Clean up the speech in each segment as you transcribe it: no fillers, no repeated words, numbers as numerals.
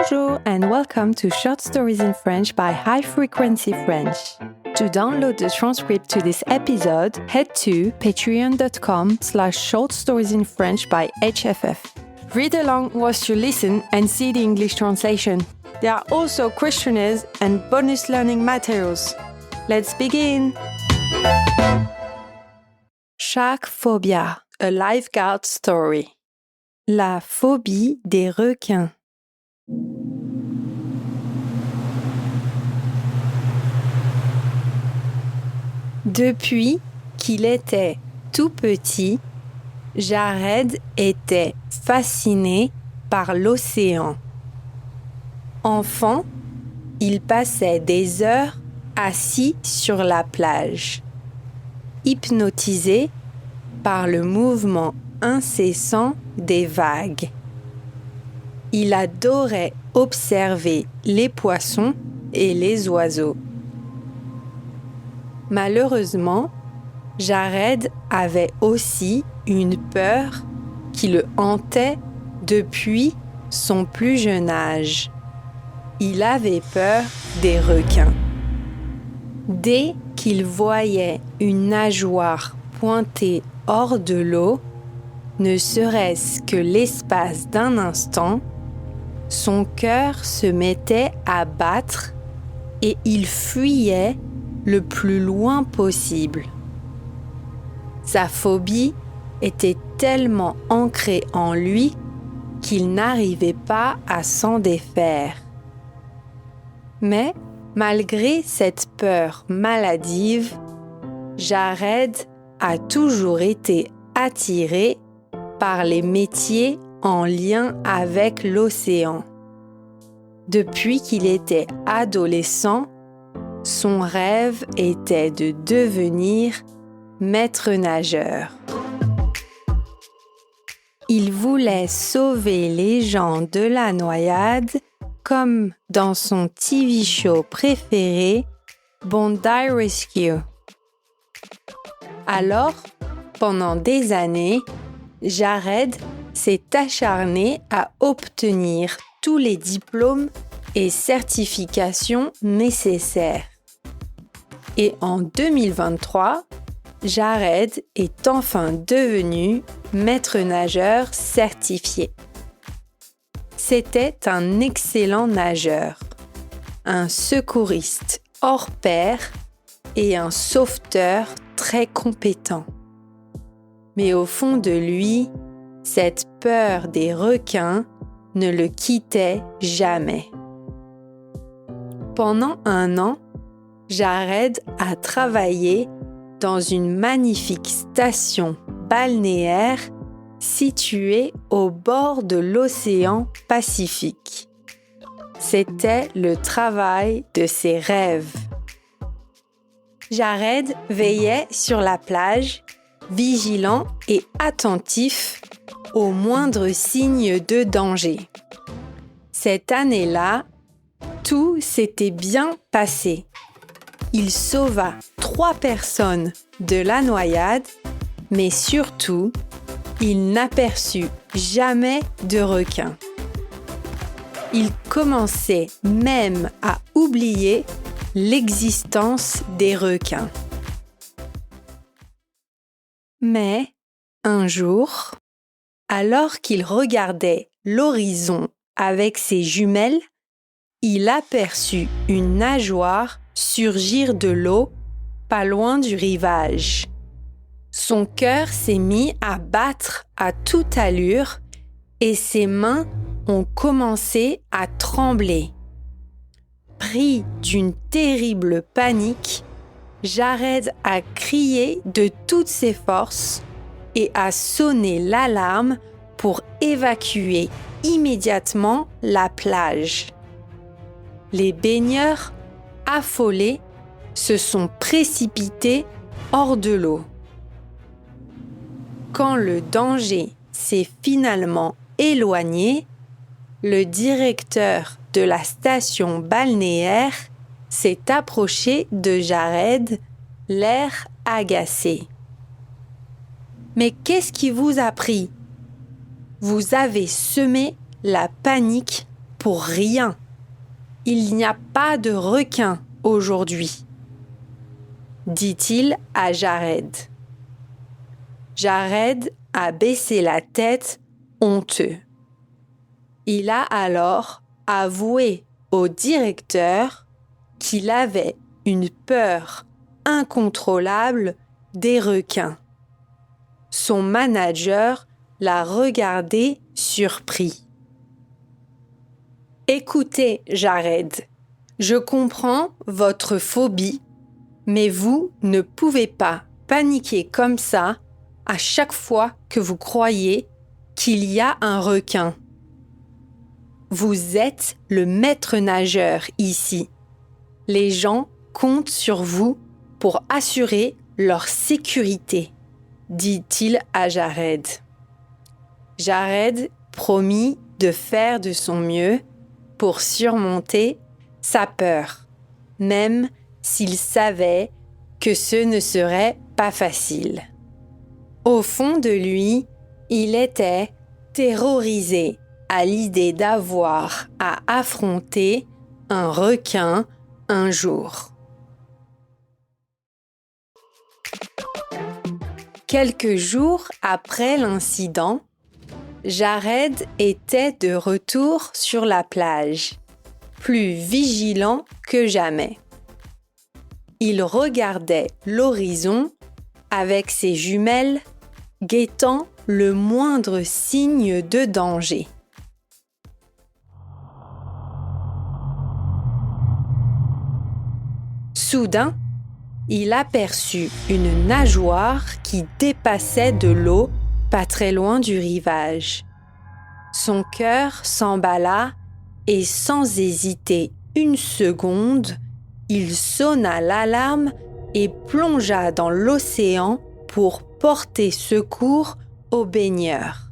Bonjour and welcome to Short Stories in French by High Frequency French. To download the transcript to this episode, head to patreon.com/shortstoriesinfrench by HFF. Read along whilst you listen and see the English translation. There are also questionnaires and bonus learning materials. Let's begin! Shark Phobia, a lifeguard story. La phobie des requins. Depuis qu'il était tout petit, Jared était fasciné par l'océan. Enfant, il passait des heures assis sur la plage, hypnotisé par le mouvement incessant des vagues. Il adorait observer les poissons et les oiseaux. Malheureusement, Jared avait aussi une peur qui le hantait depuis son plus jeune âge. Il avait peur des requins. Dès qu'il voyait une nageoire pointée hors de l'eau, ne serait-ce que l'espace d'un instant, son cœur se mettait à battre et il fuyait le plus loin possible. Sa phobie était tellement ancrée en lui qu'il n'arrivait pas à s'en défaire. Mais malgré cette peur maladive, Jared a toujours été attiré par les métiers en lien avec l'océan. Depuis qu'il était adolescent, son rêve était de devenir maître nageur. Il voulait sauver les gens de la noyade comme dans son TV show préféré, Bondi Rescue. Alors, pendant des années, Jared s'est acharné à obtenir tous les diplômes et certifications nécessaires. Et en 2023, Jared est enfin devenu maître nageur certifié. C'était un excellent nageur, un secouriste hors pair et un sauveteur très compétent. Mais au fond de lui, cette peur des requins ne le quittait jamais. Pendant 1 an, Jared a travaillé dans une magnifique station balnéaire située au bord de l'océan Pacifique. C'était le travail de ses rêves. Jared veillait sur la plage, vigilant et attentif aux moindres signes de danger. Cette année-là, tout s'était bien passé. Il sauva 3 personnes de la noyade, mais surtout, il n'aperçut jamais de requins. Il commençait même à oublier l'existence des requins. Mais, un jour, alors qu'il regardait l'horizon avec ses jumelles, il aperçut une nageoire surgir de l'eau, pas loin du rivage. Son cœur s'est mis à battre à toute allure et ses mains ont commencé à trembler. Pris d'une terrible panique, Jared a crié de toutes ses forces et a sonné l'alarme pour évacuer immédiatement la plage. Les baigneurs, affolés, se sont précipités hors de l'eau. Quand le danger s'est finalement éloigné, le directeur de la station balnéaire s'est approché de Jared, l'air agacé. « Mais qu'est-ce qui vous a pris ? Vous avez semé la panique pour rien. Il n'y a pas de requin aujourd'hui, dit-il à Jared. Jared a baissé la tête, honteux. Il a alors avoué au directeur qu'il avait une peur incontrôlable des requins. Son manager l'a regardé surpris. « Écoutez, Jared, je comprends votre phobie, mais vous ne pouvez pas paniquer comme ça à chaque fois que vous croyez qu'il y a un requin. Vous êtes le maître nageur ici. Les gens comptent sur vous pour assurer leur sécurité, dit-il à Jared. Jared promit de faire de son mieux pour surmonter sa peur, même s'il savait que ce ne serait pas facile. Au fond de lui, il était terrorisé à l'idée d'avoir à affronter un requin un jour. Quelques jours après l'incident, Jared était de retour sur la plage, plus vigilant que jamais. Il regardait l'horizon avec ses jumelles, guettant le moindre signe de danger. Soudain, il aperçut une nageoire qui dépassait de l'eau pas très loin du rivage. Son cœur s'emballa et sans hésiter une seconde, il sonna l'alarme et plongea dans l'océan pour porter secours aux baigneurs.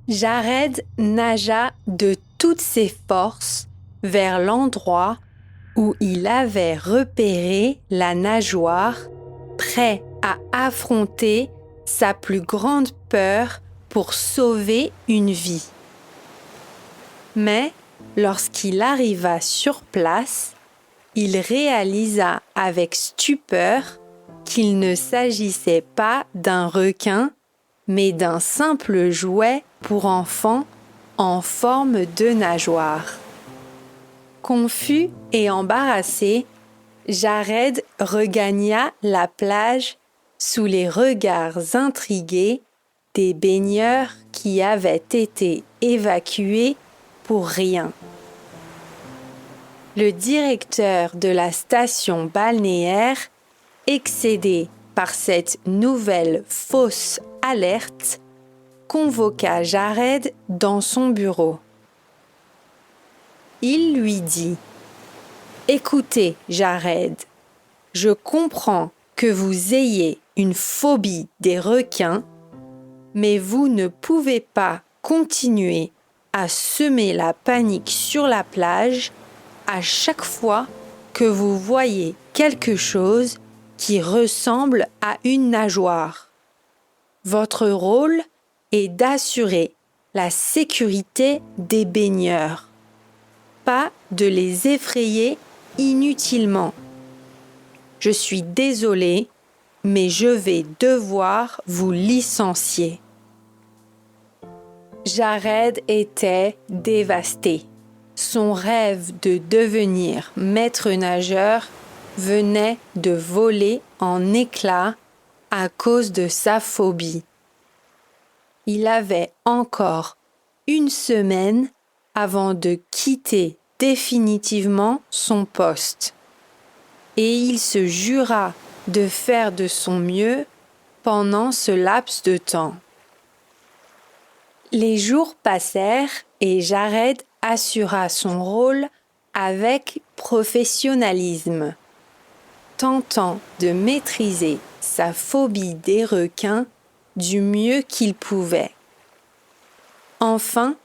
Jared nagea de toutes ses forces vers l'endroit où il avait repéré la nageoire, prêt à affronter sa plus grande peur pour sauver une vie. Mais lorsqu'il arriva sur place, il réalisa avec stupeur qu'il ne s'agissait pas d'un requin, mais d'un simple jouet pour enfants en forme de nageoire. Confus et embarrassé, Jared regagna la plage sous les regards intrigués des baigneurs qui avaient été évacués pour rien. Le directeur de la station balnéaire, excédé par cette nouvelle fausse alerte, convoqua Jared dans son bureau. Il lui dit : « Écoutez, Jared, je comprends que vous ayez une phobie des requins, mais vous ne pouvez pas continuer à semer la panique sur la plage à chaque fois que vous voyez quelque chose qui ressemble à une nageoire. Votre rôle est d'assurer la sécurité des baigneurs, pas de les effrayer inutilement. Je suis désolé, mais je vais devoir vous licencier. » Jared était dévasté. Son rêve de devenir maître nageur venait de voler en éclats à cause de sa phobie. Il avait encore une semaine avant de quitter définitivement son poste. Et il se jura de faire de son mieux pendant ce laps de temps. Les jours passèrent et Jared assura son rôle avec professionnalisme, tentant de maîtriser sa phobie des requins du mieux qu'il pouvait. Enfin,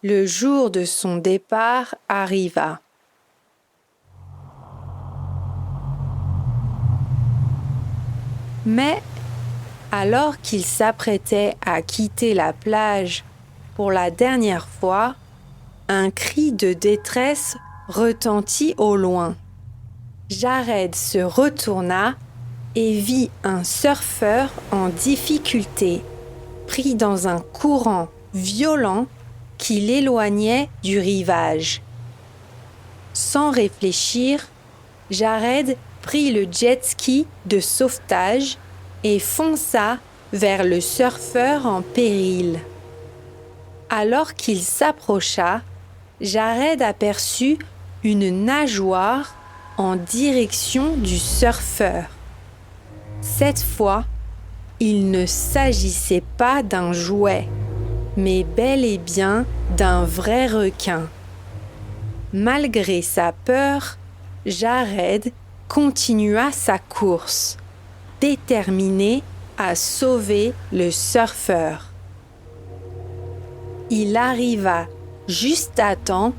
le jour de son départ arriva. Mais, alors qu'il s'apprêtait à quitter la plage pour la dernière fois, un cri de détresse retentit au loin. Jared se retourna et vit un surfeur en difficulté, pris dans un courant violent qui l'éloignait du rivage. Sans réfléchir, Jared prit le jet-ski de sauvetage et fonça vers le surfeur en péril. Alors qu'il s'approcha, Jared aperçut une nageoire en direction du surfeur. Cette fois, il ne s'agissait pas d'un jouet, mais bel et bien d'un vrai requin. Malgré sa peur, Jared continua sa course, déterminé à sauver le surfeur. Il arriva juste à temps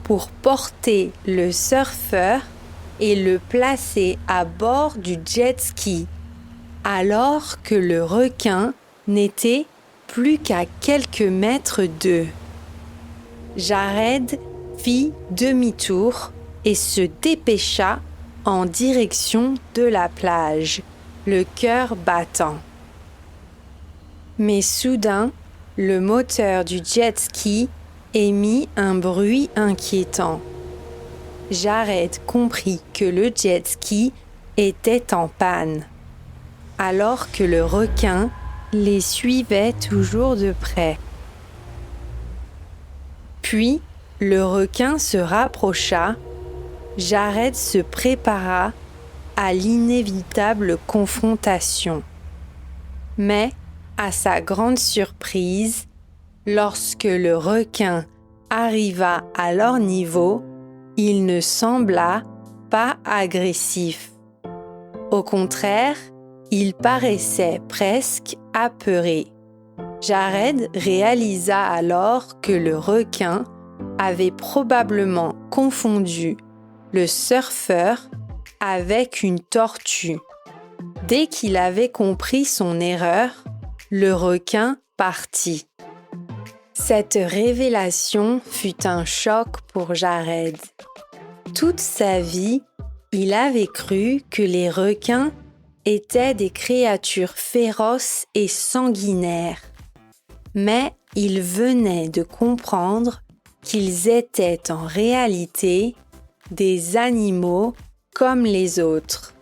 pour porter le surfeur et le placer à bord du jet-ski, alors que le requin n'était plus qu'à quelques mètres d'eux. Jared fit demi-tour et se dépêcha en direction de la plage, le cœur battant. Mais soudain, le moteur du jet-ski émit un bruit inquiétant. Jared comprit que le jet-ski était en panne, alors que le requin les suivait toujours de près. Puis, le requin se rapprocha. Jared se prépara à l'inévitable confrontation. Mais, à sa grande surprise, lorsque le requin arriva à leur niveau, il ne sembla pas agressif. Au contraire, il paraissait presque apeuré. Jared réalisa alors que le requin avait probablement confondu le surfeur avec une tortue. Dès qu'il avait compris son erreur, le requin partit. Cette révélation fut un choc pour Jared. Toute sa vie, il avait cru que les requins étaient des créatures féroces et sanguinaires. Mais il venait de comprendre qu'ils étaient en réalité des animaux comme les autres,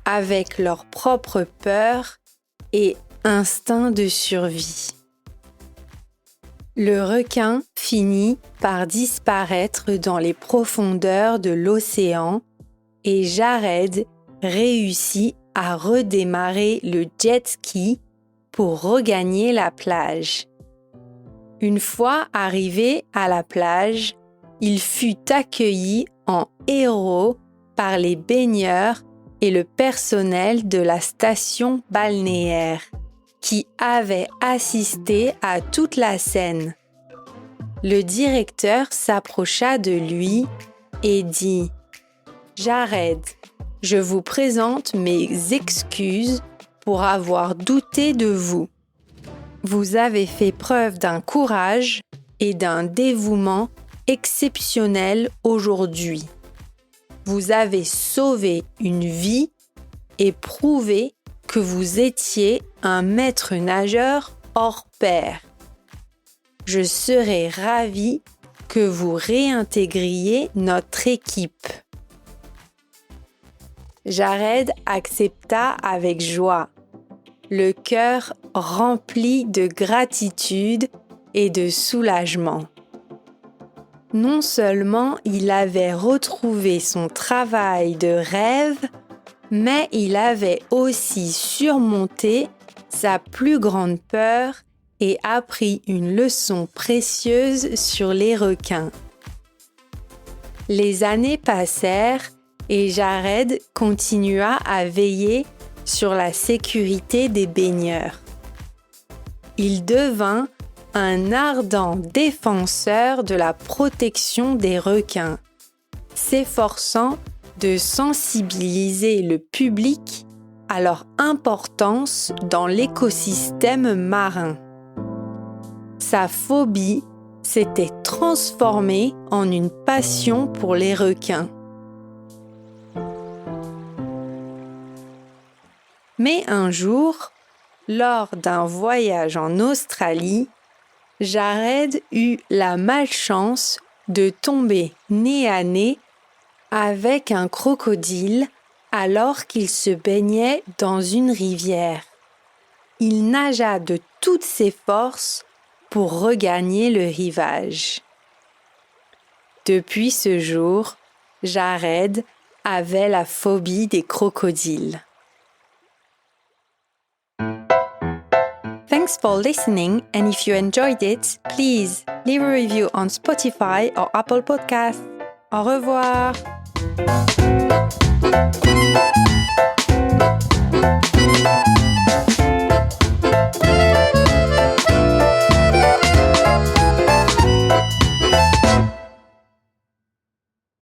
avec leurs propres peurs et instincts de survie. Le requin finit par disparaître dans les profondeurs de l'océan et Jared réussit à redémarrer le jet-ski pour regagner la plage. Une fois arrivé à la plage, il fut accueilli en héros par les baigneurs et le personnel de la station balnéaire, qui avaient assisté à toute la scène. Le directeur s'approcha de lui et dit « Jared, je vous présente mes excuses pour avoir douté de vous. Vous avez fait preuve d'un courage et d'un dévouement exceptionnel aujourd'hui. Vous avez sauvé une vie et prouvé que vous étiez un maître nageur hors pair. Je serais ravi que vous réintégriez notre équipe. » Jared accepta avec joie, le cœur rempli de gratitude et de soulagement. Non seulement il avait retrouvé son travail de rêve, mais il avait aussi surmonté sa plus grande peur et appris une leçon précieuse sur les requins. Les années passèrent et Jared continua à veiller sur la sécurité des baigneurs. Il devint un ardent défenseur de la protection des requins, s'efforçant de sensibiliser le public à leur importance dans l'écosystème marin. Sa phobie s'était transformé en une passion pour les requins. Mais un jour, lors d'un voyage en Australie, Jared eut la malchance de tomber nez à nez avec un crocodile alors qu'il se baignait dans une rivière. Il nagea de toutes ses forces pour regagner le rivage. Depuis ce jour, Jared avait la phobie des crocodiles. Thanks for listening, and if you enjoyed it, please leave a review on Spotify or Apple Podcasts. Au revoir!